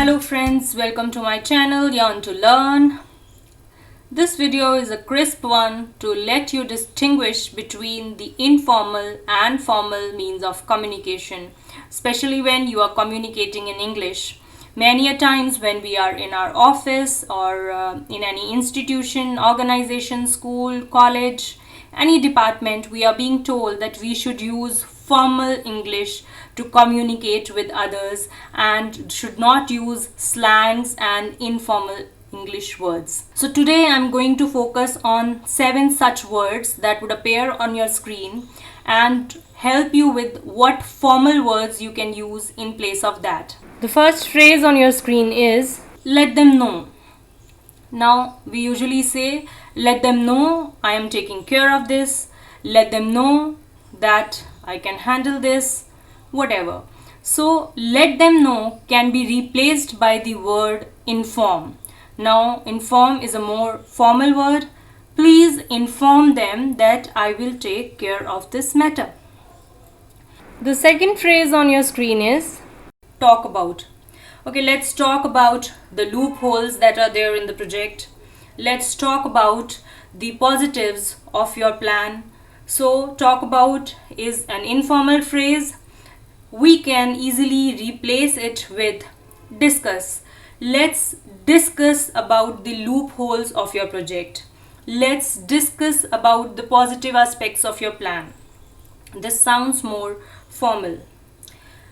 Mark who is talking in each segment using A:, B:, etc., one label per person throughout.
A: Hello friends, welcome to my channel Yearn to Learn. This video is a crisp one to let you distinguish between the informal and formal means of communication, especially when you are communicating in English. Many a times when we are in our office or in any institution, organization, school, college, any department, we are being told that we should use formal English to communicate with others and should not use slangs and informal English words. So today I'm going to focus on 7 such words that would appear on your screen and help you with what formal words you can use in place of that. The first phrase on your screen is let them know. Now we usually say let them know I am taking care of this, let them know that I can handle this, whatever. So let them know can be replaced by the word inform. Now inform is a more formal word. Please inform them that I will take care of this matter. The second phrase on your screen is talk about. Okay, let's talk about the loopholes that are there in the project. Let's talk about the positives of your plan. So talk about is an informal phrase. We can easily replace it with discuss. Let's discuss about the loopholes of your project. Let's discuss about the positive aspects of your plan. This sounds more formal.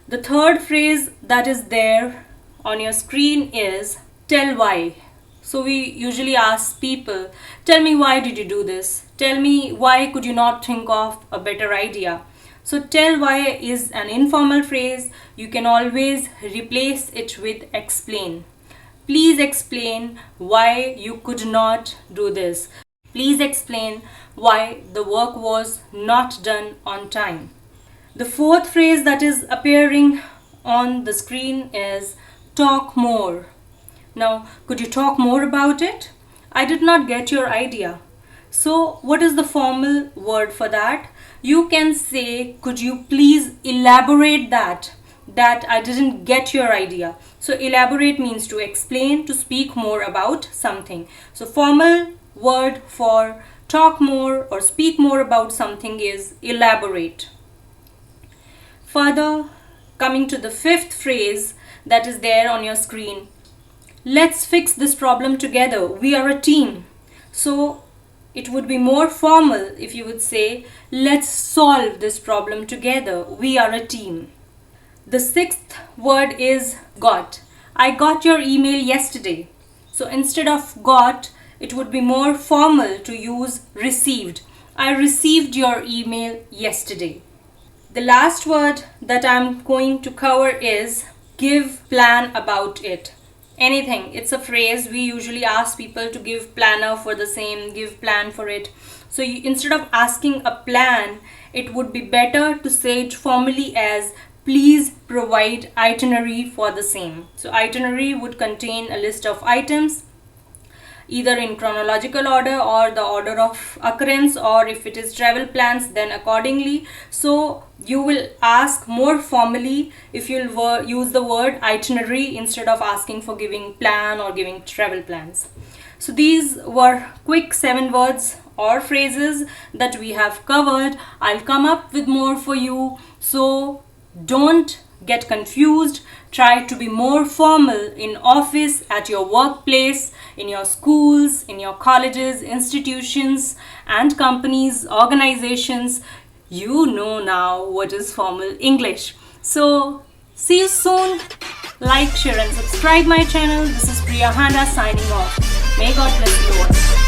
A: The third phrase that is there on your screen is tell why. So we usually ask people, tell me why did you do this? Tell me why could you not think of a better idea? So tell why is an informal phrase. You can always replace it with explain. Please explain why you could not do this. Please explain why the work was not done on time. The fourth phrase that is appearing on the screen is talk more. Now, could you talk more about it? I did not get your idea. So, what is the formal word for that? You can say, could you please elaborate that I didn't get your idea. So, elaborate means to explain, to speak more about something. So, formal word for talk more or speak more about something is elaborate. Further, coming to the fifth phrase that is there on your screen. Let's fix this problem together. We are a team. So it would be more formal if you would say, let's solve this problem together. We are a team. The sixth word is got. I got your email yesterday. So instead of got, it would be more formal to use received. I received your email yesterday. The last word that I'm going to cover is give plan about it. Anything, it's a phrase. We usually ask people to give planner for the same, give plan for it. So instead of asking a plan, it would be better to say it formally as please provide itinerary for the same. So itinerary would contain a list of items either in chronological order or the order of occurrence, or if it is travel plans then accordingly. So you will ask more formally if you'll use the word itinerary instead of asking for giving plan or giving travel plans. So these were quick 7 words or phrases that we have covered. I'll come up with more for you, so don't get confused. Try to be more formal in office, at your workplace, in your schools, in your colleges, institutions and companies, organizations. You know now what is formal English. So see you soon. Like, share and subscribe my channel. This is Priya Handa signing off. May God bless you all.